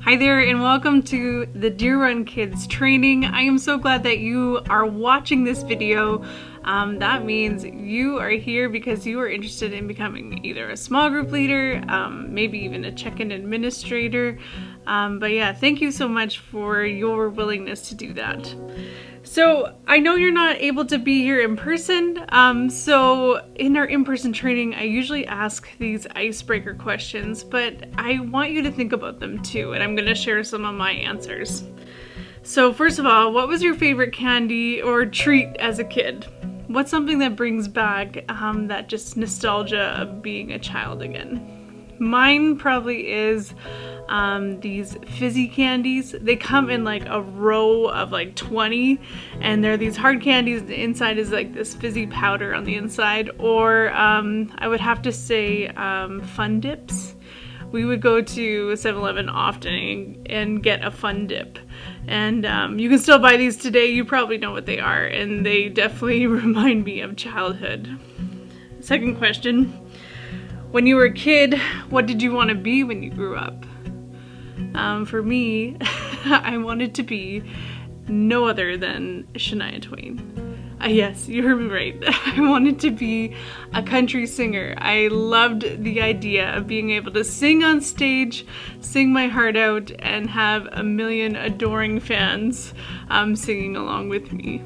Hi there and welcome to the Deer Run Kids training. I am so glad that you are watching this video. That means you are here because you are interested in becoming either a small group leader, maybe even a check-in administrator. But yeah, thank you so much for your willingness to do that. So I know you're not able to be here in person, so in our in-person training I usually ask these icebreaker questions, but I want you to think about them too, and I'm going to share some of my answers. So first of all, what was your favorite candy or treat as a kid? What's something that brings back that just nostalgia of being a child again? Mine probably is these fizzy candies. They come in like a row of like 20, and they're these hard candies. The inside is like this fizzy powder on the inside. Or I would have to say Fun Dips. We would go to 7-Eleven often and get a Fun Dip. And you can still buy these today. You probably know what they are, and they definitely remind me of childhood. Second question. When you were a kid, what did you want to be when you grew up? For me, I wanted to be no other than Shania Twain. Yes, you heard me right. I wanted to be a country singer. I loved the idea of being able to sing on stage, sing my heart out, and have a million adoring fans singing along with me.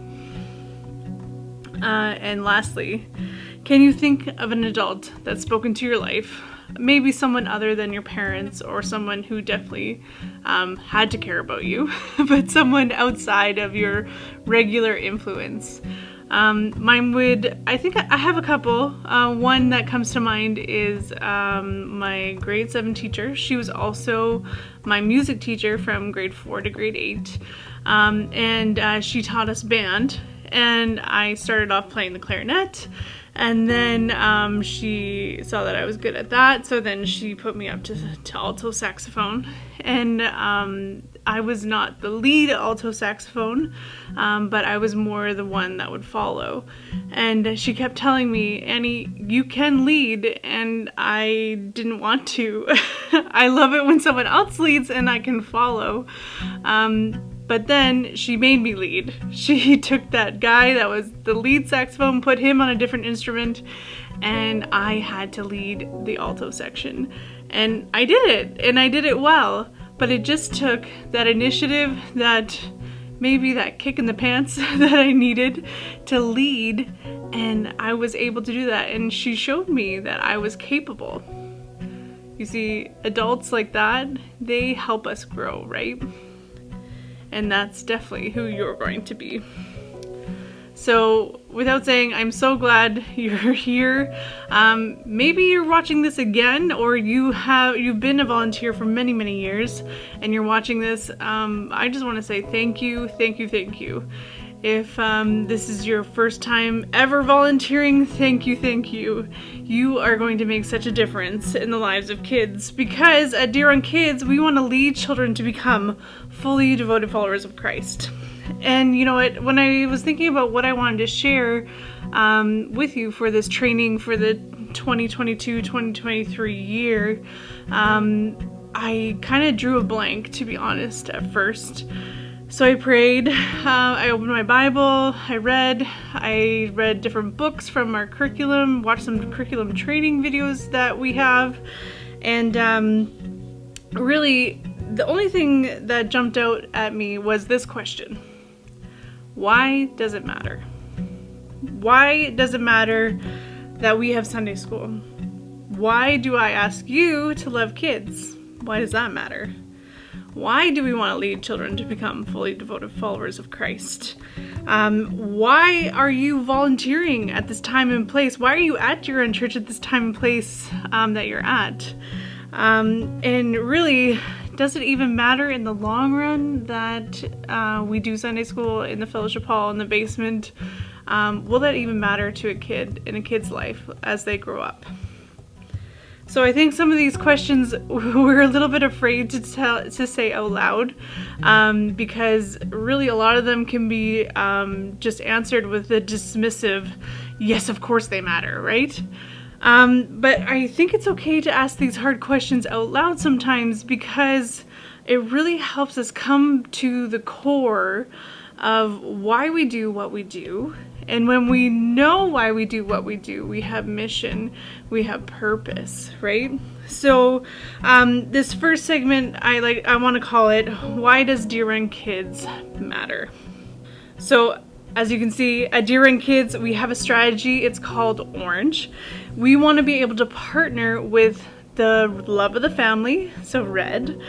And lastly, can you think of an adult that's spoken to your life? Maybe someone other than your parents, or someone who definitely had to care about you, but someone outside of your regular influence. Mine would, I think I have a couple. One that comes to mind is my grade 7 teacher. She was also my music teacher from grade 4 to grade 8. And she taught us band, and I started off playing the clarinet. And then she saw that I was good at that, so then she put me up to alto saxophone. And I was not the lead alto saxophone, but I was more the one that would follow. And she kept telling me, Annie, you can lead, and I didn't want to. I love it when someone else leads and I can follow. But then she made me lead. She took that guy that was the lead saxophone, put him on a different instrument, and I had to lead the alto section. And I did it, and I did it well. But it just took that initiative, that maybe that kick in the pants that I needed to lead, and I was able to do that. And she showed me that I was capable. You see, adults like that, they help us grow, right? And that's definitely who you're going to be. So without saying, I'm so glad you're here. Maybe you're watching this again, or you've been a volunteer for many, many years and you're watching this. I just want to say thank you, thank you, thank you. If this is your first time ever volunteering, thank you, thank you. You are going to make such a difference in the lives of kids, because at Deer Run Kids, we want to lead children to become fully devoted followers of Christ. And you know what, when I was thinking about what I wanted to share with you for this training for the 2022-2023 year, I kind of drew a blank, to be honest, at first. So I prayed, I opened my Bible, I read different books from our curriculum, watched some curriculum training videos that we have, and really the only thing that jumped out at me was this question. Why does it matter? Why does it matter that we have Sunday school? Why do I ask you to love kids? Why does that matter? Why do we want to lead children to become fully devoted followers of Christ? Why are you volunteering at this time and place? Why are you at your own church at this time and place that you're at? And really, does it even matter in the long run that we do Sunday school in the fellowship hall in the basement? Will that even matter to a kid in a kid's life as they grow up? So I think some of these questions we're a little bit afraid to say out loud, because really a lot of them can be just answered with a dismissive, yes, of course they matter, right? But I think it's okay to ask these hard questions out loud sometimes, because It really helps us come to the core of why we do what we do. And when we know why we do what we do, we have mission, we have purpose, right? So this first segment, I want to call it, Why Does Deer Run Kids Matter? So as you can see, at Deer Run Kids, we have a strategy. It's called Orange. We want to be able to partner with the love of the family, so red,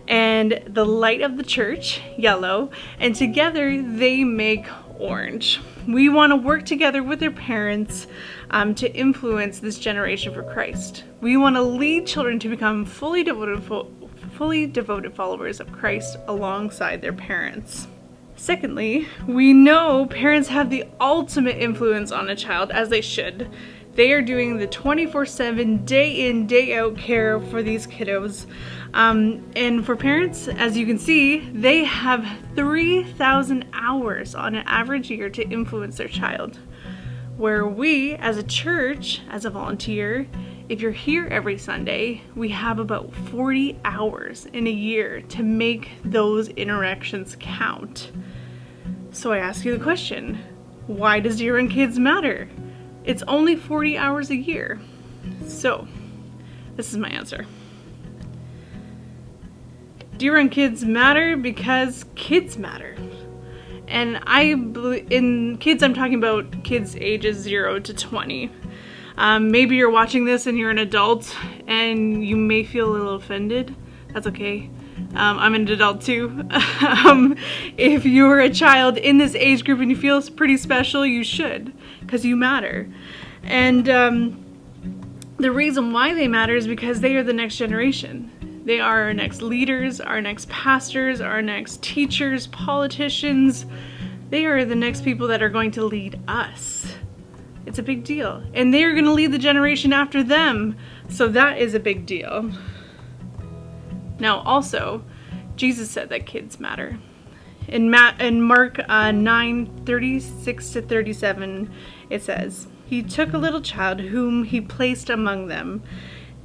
and the light of the church, yellow, and together they make orange. We want to work together with their parents to influence this generation for Christ. We want to lead children to become fully devoted followers of Christ alongside their parents. Secondly, we know parents have the ultimate influence on a child, as they should. They are doing the 24/7, day in, day out care for these kiddos. And for parents, as you can see, they have 3,000 hours on an average year to influence their child. Where we, as a church, as a volunteer, if you're here every Sunday, we have about 40 hours in a year to make those interactions count. So I ask you the question, why does Deer Run Kids matter? It's only 40 hours a year. So, this is my answer. Deer Run Kids matter because kids matter. And in kids, I'm talking about kids ages 0 to 20. Maybe you're watching this and you're an adult and you may feel a little offended. That's okay. I'm an adult too. If you're a child in this age group and you feel pretty special, you should, because you matter. And the reason why they matter is because they are the next generation. They are our next leaders, our next pastors, our next teachers, politicians. They are the next people that are going to lead us. It's a big deal. And they are going to lead the generation after them. So that is a big deal. Now also, Jesus said that kids matter. In Mark 9:36-37, it says, "He took a little child whom he placed among them.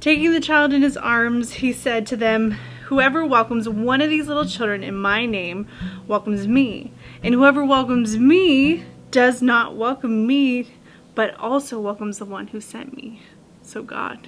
Taking the child in his arms, he said to them, 'Whoever welcomes one of these little children in my name welcomes me. And whoever welcomes me does not welcome me, but also welcomes the one who sent me.'" So God.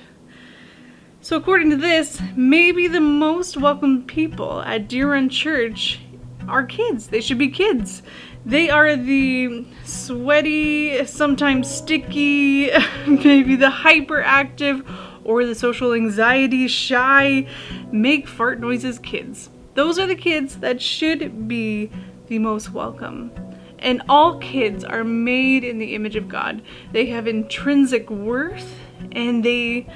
So according to this, maybe the most welcome people at Deer Run Church are kids. They should be kids. They are the sweaty, sometimes sticky, maybe the hyperactive, or the social anxiety, shy, make fart noises kids. Those are the kids that should be the most welcome. And all kids are made in the image of God. They have intrinsic worth, and they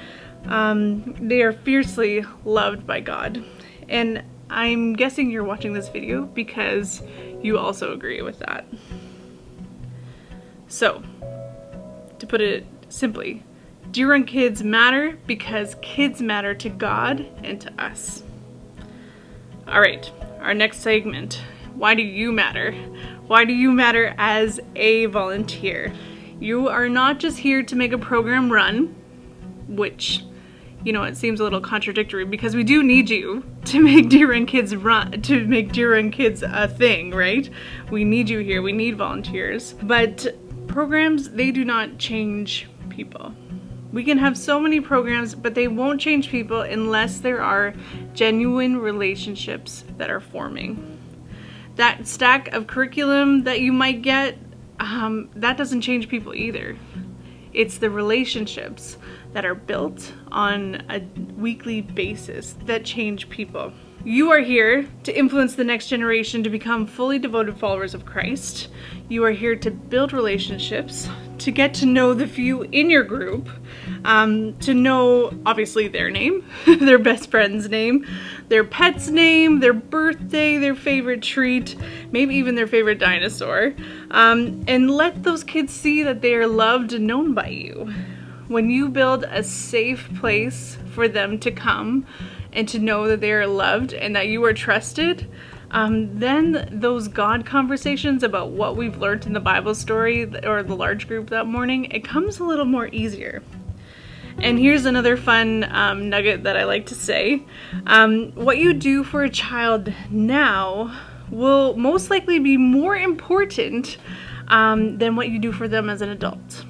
are fiercely loved by God. And I'm guessing you're watching this video because you also agree with that. So, to put it simply, Deer Run Kids matter because kids matter to God and to us. All right, our next segment. Why do you matter? Why do you matter as a volunteer? You are not just here to make a program run, which, you know, it seems a little contradictory because we do need you to make Deer Run Kids run, to make Deer Run Kids a thing, right? We need you here, we need volunteers. But programs, they do not change people. We can have so many programs, but they won't change people unless there are genuine relationships that are forming. That stack of curriculum that you might get, that doesn't change people either. It's the relationships that are built on a weekly basis that change people. You are here to influence the next generation to become fully devoted followers of Christ. You are here to build relationships, to get to know the few in your group, to know, obviously, their name, their best friend's name, their pet's name, their birthday, their favorite treat, maybe even their favorite dinosaur, and let those kids see that they are loved and known by you. When you build a safe place for them to come and to know that they are loved and that you are trusted, then those God conversations about what we've learned in the Bible story or the large group that morning, it comes a little more easier. And here's another fun nugget that I like to say. What you do for a child now will most likely be more important than what you do for them as an adult.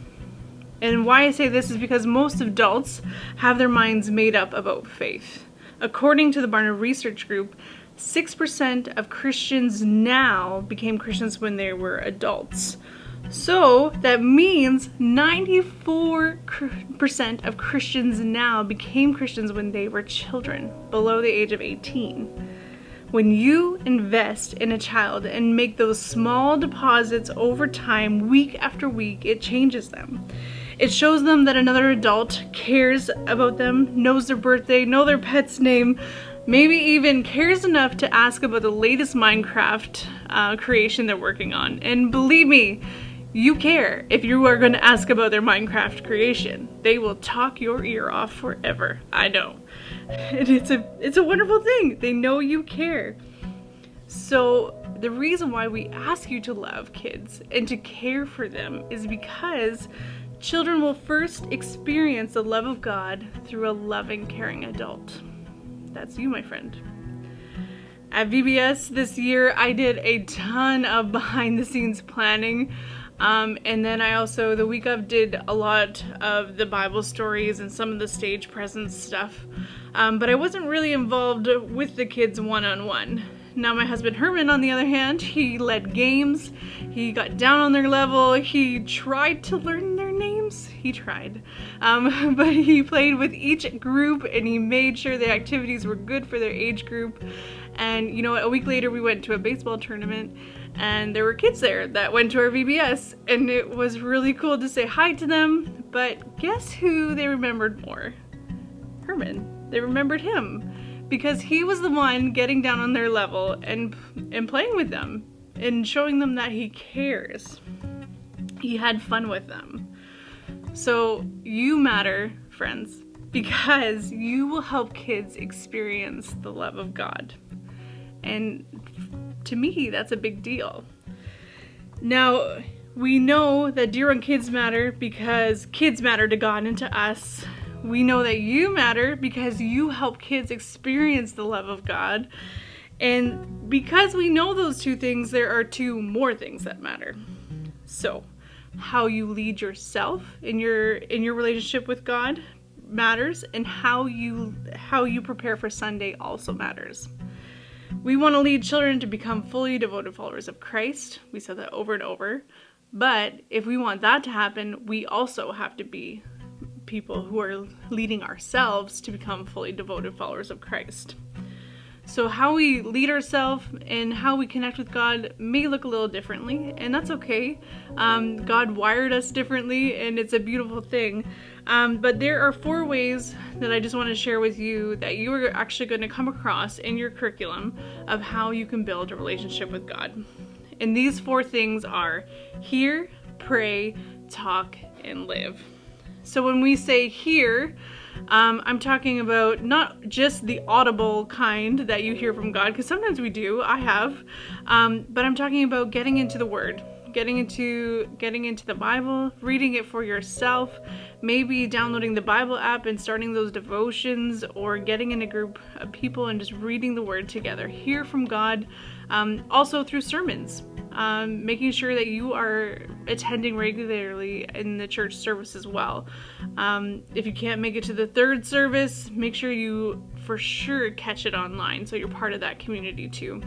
And why I say this is because most adults have their minds made up about faith. According to the Barna Research Group, 6% of Christians now became Christians when they were adults. So that means 94% of Christians now became Christians when they were children, below the age of 18. When you invest in a child and make those small deposits over time, week after week, it changes them. It shows them that another adult cares about them, knows their birthday, knows their pet's name, maybe even cares enough to ask about the latest Minecraft creation they're working on. And believe me, you care if you are going to ask about their Minecraft creation. They will talk your ear off forever. I know. And it's a wonderful thing. They know you care. So the reason why we ask you to love kids and to care for them is because children will first experience the love of God through a loving, caring adult. That's you, my friend. At VBS this year, I did a ton of behind-the-scenes planning. And then I also, the week of, did a lot of the Bible stories and some of the stage presence stuff. But I wasn't really involved with the kids one-on-one. Now my husband Herman, on the other hand, he led games, he got down on their level, he tried to learn their names, he tried, but he played with each group and he made sure the activities were good for their age group. And you know what, a week later we went to a baseball tournament and there were kids there that went to our VBS, and it was really cool to say hi to them. But guess who they remembered more? Herman. They remembered him because he was the one getting down on their level and playing with them and showing them that he cares. He had fun with them. So you matter, friends, because you will help kids experience the love of God. And to me, that's a big deal. Now, we know that Dear Run Kids matter because kids matter to God and to us. We know that you matter because you help kids experience the love of God. And because we know those two things, there are two more things that matter. So, how you lead yourself in your relationship with God matters, and how you prepare for Sunday also matters. We want to lead children to become fully devoted followers of Christ. We said that over and over. But if we want that to happen, we also have to be people who are leading ourselves to become fully devoted followers of Christ. So how we lead ourselves and how we connect with God may look a little differently, and that's okay. God wired us differently, and it's a beautiful thing. But there are 4 ways that I just want to share with you that you are actually going to come across in your curriculum of how you can build a relationship with God. And these 4 things are hear, pray, talk, and live. So when we say hear, I'm talking about not just the audible kind that you hear from God, because sometimes we do, I have, but I'm talking about getting into the Word, getting into the Bible, reading it for yourself, maybe downloading the Bible app and starting those devotions, or getting in a group of people and just reading the Word together. Hear from God, also through sermons. Making sure that you are attending regularly in the church service as well. If you can't make it to the 3rd service, make sure you for sure catch it online so you're part of that community too.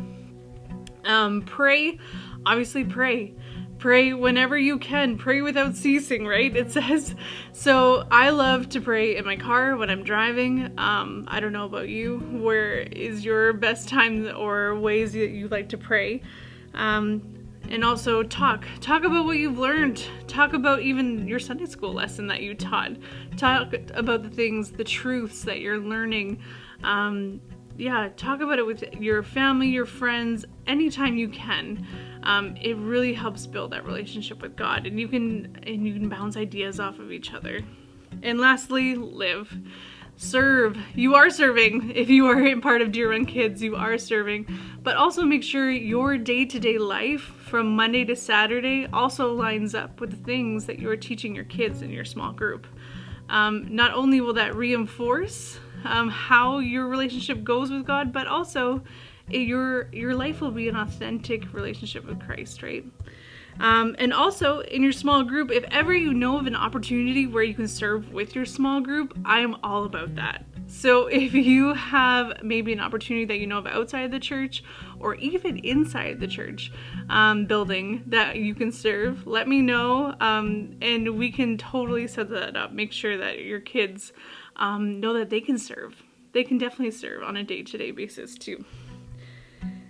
Pray, obviously pray. Pray whenever you can. Pray without ceasing, right? It says. So I love to pray in my car when I'm driving. I don't know about you. Where is your best time or ways that you like to pray? And also talk about what you've learned. Talk about even your Sunday school lesson that you taught. Talk about the things, the truths that you're learning. Talk about it with your family, your friends, anytime you can. It really helps build that relationship with God, and you can bounce ideas off of each other. And lastly, live. Serve. You are serving. If you are a part of Dear Run Kids, you are serving. But also make sure your day-to-day life from Monday to Saturday also lines up with the things that you are teaching your kids in your small group. not only will that reinforce how your relationship goes with God, but also your life will be an authentic relationship with Christ, right? And also in your small group, if ever you know of an opportunity where you can serve with your small group, I am all about that. So if you have maybe an opportunity that you know of outside the church or even inside the church building that you can serve, let me know, and we can totally set that up. Make sure that your kids know that they can serve. They can definitely serve on a day-to-day basis too.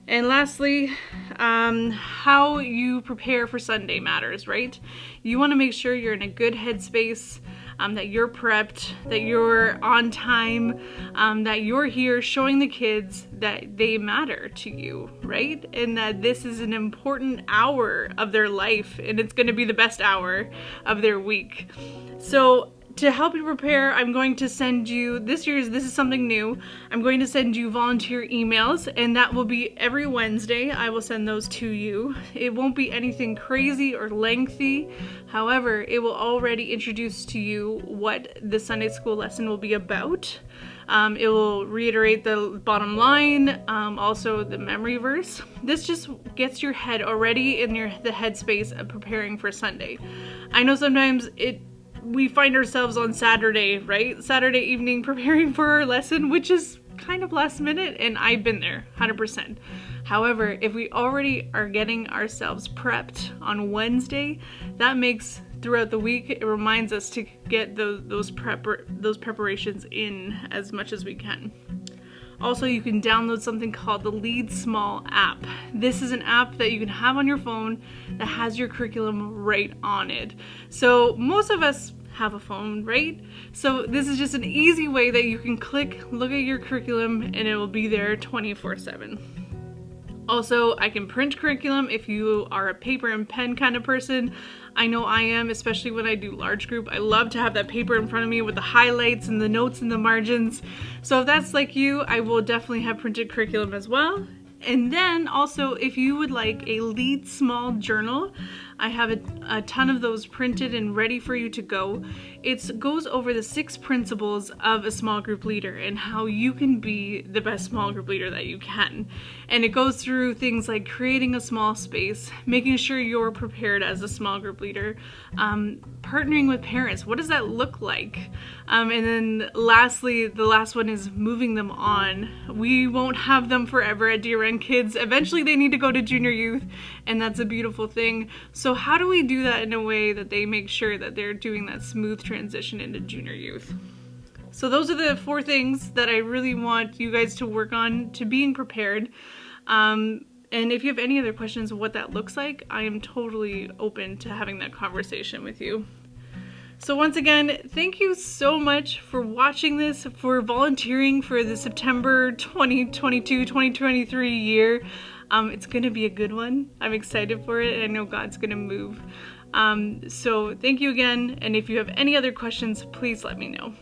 And lastly, how you prepare for Sunday matters, right? You want to make sure you're in a good headspace, that you're prepped, that you're on time, that you're here showing the kids that they matter to you, right? And that this is an important hour of their life, and it's going to be the best hour of their week. So to help you prepare, I'm going to send you, this is something new, I'm going to send you volunteer emails, and that will be every Wednesday. I will send those to you. It won't be anything crazy or lengthy. However, it will already introduce to you what the Sunday school lesson will be about. It will reiterate the bottom line, also the memory verse. This just gets your head already in the headspace of preparing for Sunday. I know sometimes we find ourselves on Saturday, right? Saturday evening preparing for our lesson, which is kind of last minute, and I've been there 100%. However, if we already are getting ourselves prepped on Wednesday, that makes throughout the week, it reminds us to get those preparations in as much as we can. Also, you can download something called the Lead Small app. This is an app that you can have on your phone that has your curriculum right on it. So most of us have a phone, right? So this is just an easy way that you can click, look at your curriculum, and it will be there 24/7. Also, I can print curriculum if you are a paper and pen kind of person. I know I am, especially when I do large group. I love to have that paper in front of me with the highlights and the notes and the margins. So if that's like you, I will definitely have printed curriculum as well. And then also, if you would like a Lead Small journal, I have a ton of those printed and ready for you to go. It goes over the 6 principles of a small group leader and how you can be the best small group leader that you can. And it goes through things like creating a small space, making sure you're prepared as a small group leader, partnering with parents. What does that look like? And then lastly, the last one is moving them on. We won't have them forever at Dear End Kids. Eventually they need to go to junior youth, and that's a beautiful thing. So how do we do that in a way that they make sure that they're doing that smooth transition into junior youth? So those are the 4 things that I really want you guys to work on to being prepared. And if you have any other questions of what that looks like, I am totally open to having that conversation with you. So once again, thank you so much for watching this, for volunteering for the September 2022-2023 year. It's going to be a good one. I'm excited for it, and I know God's going to move. So thank you again, and if you have any other questions, please let me know.